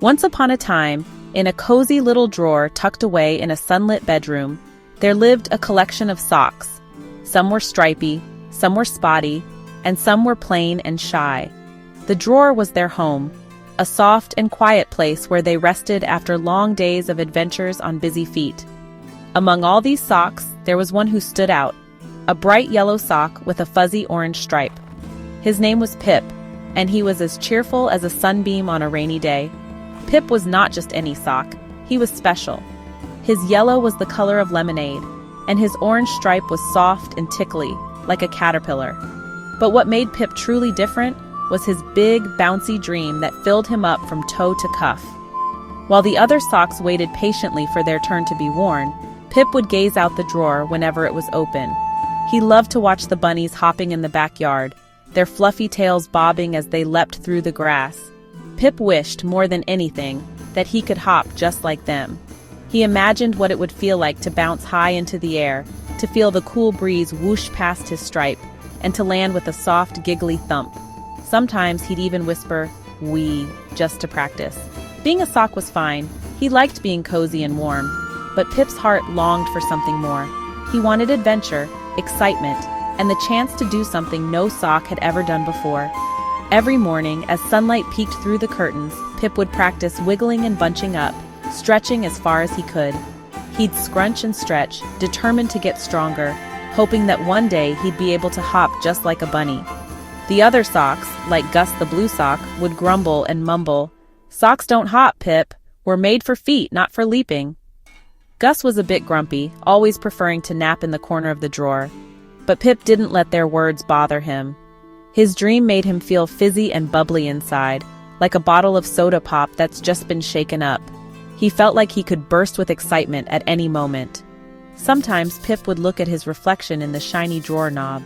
Once upon a time, in a cozy little drawer tucked away in a sunlit bedroom, there lived a collection of socks. Some were stripy, some were spotty, and some were plain and shy. The drawer was their home, a soft and quiet place where they rested after long days of adventures on busy feet. Among all these socks, there was one who stood out, a bright yellow sock with a fuzzy orange stripe. His name was Pip, and he was as cheerful as a sunbeam on a rainy day. Pip was not just any sock, he was special. His yellow was the color of lemonade, and his orange stripe was soft and tickly, like a caterpillar. But what made Pip truly different was his big, bouncy dream that filled him up from toe to cuff. While the other socks waited patiently for their turn to be worn, Pip would gaze out the drawer whenever it was open. He loved to watch the bunnies hopping in the backyard, their fluffy tails bobbing as they leapt through the grass. Pip wished, more than anything, that he could hop just like them. He imagined what it would feel like to bounce high into the air, to feel the cool breeze whoosh past his stripe, and to land with a soft, giggly thump. Sometimes he'd even whisper, "wee," just to practice. Being a sock was fine. He liked being cozy and warm. But Pip's heart longed for something more. He wanted adventure, excitement, and the chance to do something no sock had ever done before. Every morning, as sunlight peeked through the curtains, Pip would practice wiggling and bunching up, stretching as far as he could. He'd scrunch and stretch, determined to get stronger, hoping that one day he'd be able to hop just like a bunny. The other socks, like Gus the blue sock, would grumble and mumble, "Socks don't hop, Pip. We're made for feet, not for leaping." Gus was a bit grumpy, always preferring to nap in the corner of the drawer. But Pip didn't let their words bother him. His dream made him feel fizzy and bubbly inside, like a bottle of soda pop that's just been shaken up. He felt like he could burst with excitement at any moment. Sometimes Pip would look at his reflection in the shiny drawer knob.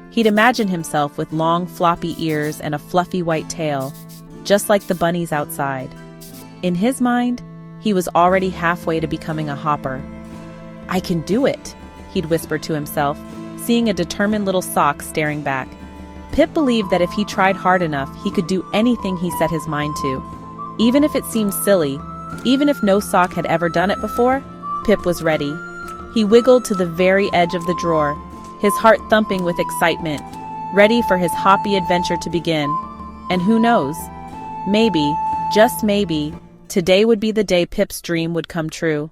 He'd imagine himself with long, floppy ears and a fluffy white tail, just like the bunnies outside. In his mind, he was already halfway to becoming a hopper. "I can do it," he'd whisper to himself, seeing a determined little sock staring back. Pip believed that if he tried hard enough, he could do anything he set his mind to. Even if it seemed silly, even if no sock had ever done it before, Pip was ready. He wiggled to the very edge of the drawer, his heart thumping with excitement, ready for his Hoppy adventure to begin. And who knows? Maybe, just maybe, today would be the day Pip's dream would come true.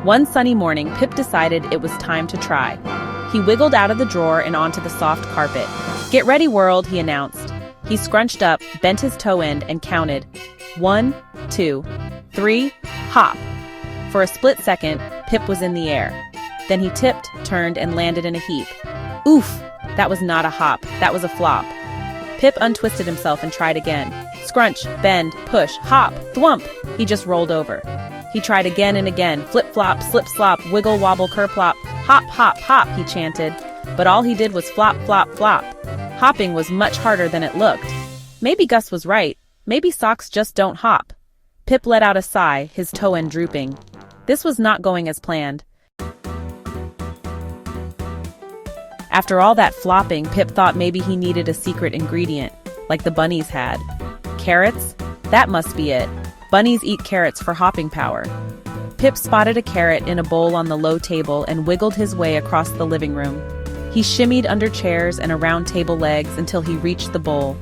One sunny morning, Pip decided it was time to try. He wiggled out of the drawer and onto the soft carpet. "Get ready, world," he announced. He scrunched up, bent his toe end, and counted. 1, 2, 3, hop. For a split second, Pip was in the air. Then he tipped, turned, and landed in a heap. Oof! That was not a hop, that was a flop. Pip untwisted himself and tried again. Scrunch, bend, push, hop, thwump! He just rolled over. He tried again and again, flip-flop, slip-slop, wiggle-wobble, kerplop, hop, hop, hop, he chanted. But all he did was flop, flop, flop. Hopping was much harder than it looked. Maybe Gus was right. Maybe socks just don't hop. Pip let out a sigh, his toe end drooping. This was not going as planned. After all that flopping, Pip thought maybe he needed a secret ingredient, like the bunnies had. Carrots? That must be it. Bunnies eat carrots for hopping power. Pip spotted a carrot in a bowl on the low table and wiggled his way across the living room. He shimmied under chairs and around table legs until he reached the bowl.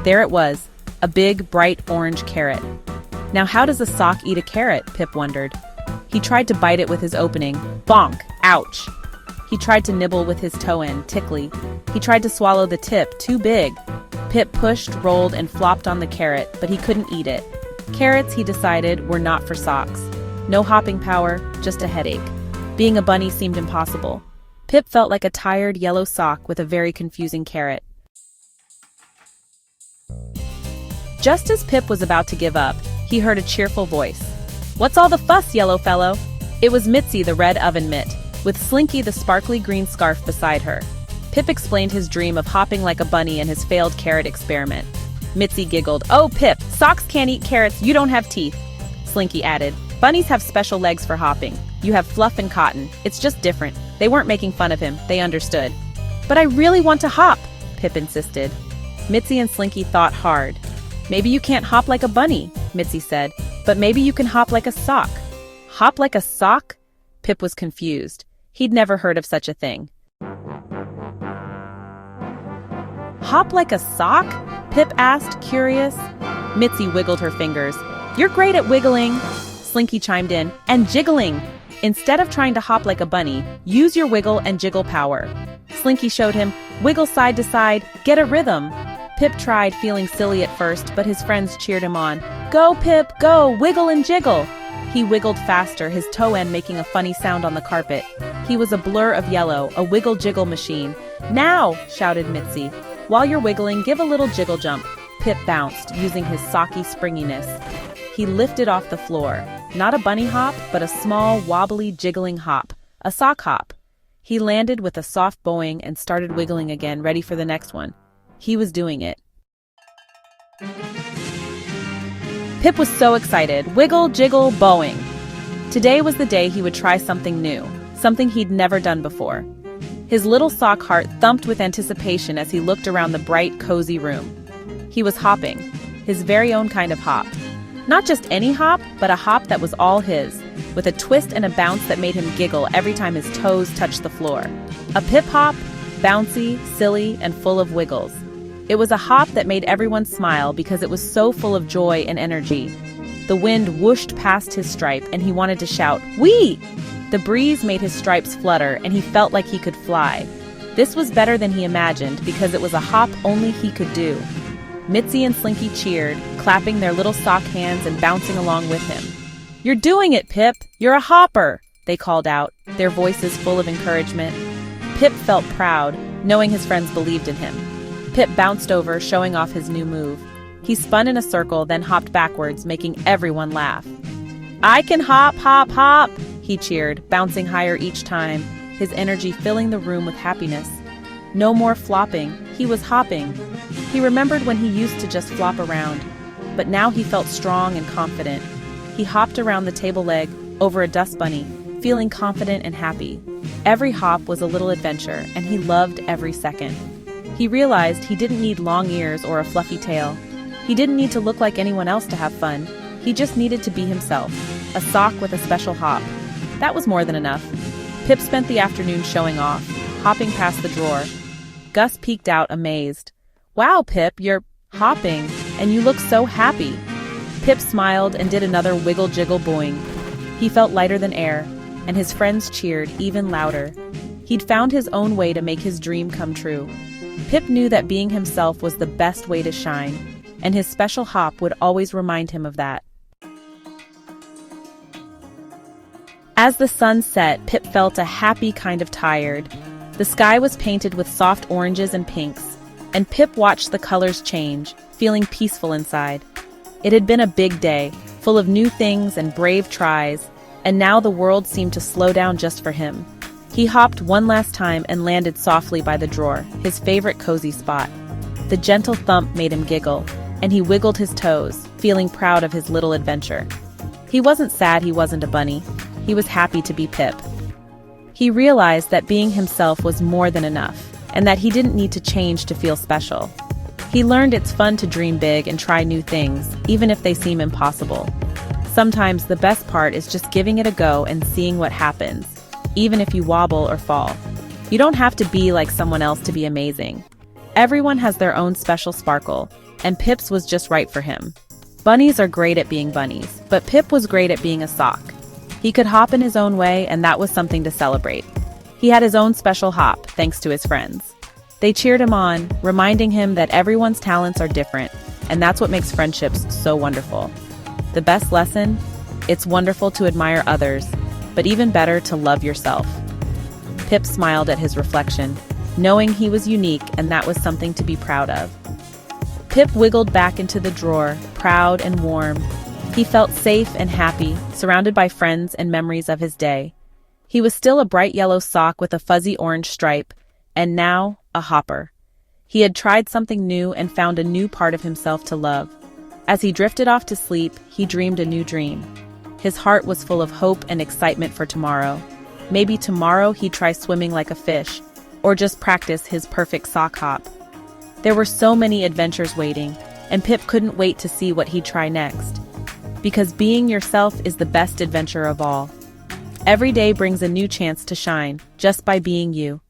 There it was, a big, bright orange carrot. Now how does a sock eat a carrot? Pip wondered. He tried to bite it with his opening. Bonk! Ouch! He tried to nibble with his toe end, tickly. He tried to swallow the tip, too big. Pip pushed, rolled, and flopped on the carrot, but he couldn't eat it. Carrots, he decided, were not for socks. No hopping power, just a headache. Being a bunny seemed impossible. Pip felt like a tired yellow sock with a very confusing carrot. Just as Pip was about to give up, he heard a cheerful voice. "What's all the fuss, yellow fellow?" It was Mitzi, the red oven mitt, with Slinky, the sparkly green scarf, beside her. Pip explained his dream of hopping like a bunny and his failed carrot experiment. Mitzi giggled. "Oh, Pip, socks can't eat carrots, you don't have teeth." Slinky added, "Bunnies have special legs for hopping. You have fluff and cotton. It's just different." They weren't making fun of him, they understood. "But I really want to hop," Pip insisted. Mitzi and Slinky thought hard. Maybe you can't hop like a bunny, Mitzi said, but maybe you can hop like a sock. Hop like a sock? Pip was confused. He'd never heard of such a thing. Hop like a sock? Pip asked, curious. Mitzi wiggled her fingers. You're great at wiggling, Slinky chimed in, and jiggling. Instead of trying to hop like a bunny, use your wiggle and jiggle power. Slinky showed him, wiggle side to side, get a rhythm. Pip tried, feeling silly at first, but his friends cheered him on. Go, Pip, go, wiggle and jiggle. He wiggled faster, his toe end making a funny sound on the carpet. He was a blur of yellow, a wiggle-jiggle machine. Now, shouted Mitzi. While you're wiggling, give a little jiggle jump. Pip bounced, using his socky springiness. He lifted off the floor. Not a bunny hop, but a small, wobbly, jiggling hop. A sock hop. He landed with a soft boing and started wiggling again, ready for the next one. He was doing it. Pip was so excited. Wiggle, jiggle, bowing. Today was the day he would try something new, something he'd never done before. His little sock heart thumped with anticipation as he looked around the bright, cozy room. He was hopping, his very own kind of hop. Not just any hop, but a hop that was all his, with a twist and a bounce that made him giggle every time his toes touched the floor. A Pip hop, bouncy, silly, and full of wiggles. It was a hop that made everyone smile because it was so full of joy and energy. The wind whooshed past his stripe and he wanted to shout, "Whee!" The breeze made his stripes flutter and he felt like he could fly. This was better than he imagined because it was a hop only he could do. Mitzi and Slinky cheered, clapping their little sock hands and bouncing along with him. "You're doing it, Pip! You're a hopper!" they called out, their voices full of encouragement. Pip felt proud, knowing his friends believed in him. Pip bounced over, showing off his new move. He spun in a circle, then hopped backwards, making everyone laugh. "I can hop, hop, hop!" he cheered, bouncing higher each time, his energy filling the room with happiness. No more flopping, he was hopping. He remembered when he used to just flop around, but now he felt strong and confident. He hopped around the table leg, over a dust bunny, feeling confident and happy. Every hop was a little adventure, and he loved every second. He realized he didn't need long ears or a fluffy tail. He didn't need to look like anyone else to have fun. He just needed to be himself, a sock with a special hop. That was more than enough. Pip spent the afternoon showing off, hopping past the drawer. Gus peeked out, amazed. "Wow, Pip, you're hopping, and you look so happy." Pip smiled and did another wiggle-jiggle boing. He felt lighter than air, and his friends cheered even louder. He'd found his own way to make his dream come true. Pip knew that being himself was the best way to shine, and his special hop would always remind him of that. As the sun set, Pip felt a happy kind of tired. The sky was painted with soft oranges and pinks, and Pip watched the colors change, feeling peaceful inside. It had been a big day, full of new things and brave tries, and now the world seemed to slow down just for him. He hopped one last time and landed softly by the drawer, his favorite cozy spot. The gentle thump made him giggle, and he wiggled his toes, feeling proud of his little adventure. He wasn't sad he wasn't a bunny. He was happy to be Pip. He realized that being himself was more than enough, and that he didn't need to change to feel special. He learned it's fun to dream big and try new things, even if they seem impossible. Sometimes the best part is just giving it a go and seeing what happens, even if you wobble or fall. You don't have to be like someone else to be amazing. Everyone has their own special sparkle, and Pip's was just right for him. Bunnies are great at being bunnies, but Pip was great at being a sock. He could hop in his own way, and that was something to celebrate. He had his own special hop, thanks to his friends. They cheered him on, reminding him that everyone's talents are different, and that's what makes friendships so wonderful. The best lesson? It's wonderful to admire others, but even better to love yourself. Pip smiled at his reflection, knowing he was unique and that was something to be proud of. Pip wiggled back into the drawer, proud and warm. He felt safe and happy, surrounded by friends and memories of his day. He was still a bright yellow sock with a fuzzy orange stripe, and now a hopper. He had tried something new and found a new part of himself to love. As he drifted off to sleep, he dreamed a new dream. His heart was full of hope and excitement for tomorrow. Maybe tomorrow he'd try swimming like a fish, or just practice his perfect sock hop. There were so many adventures waiting, and Pip couldn't wait to see what he'd try next. Because being yourself is the best adventure of all. Every day brings a new chance to shine, just by being you.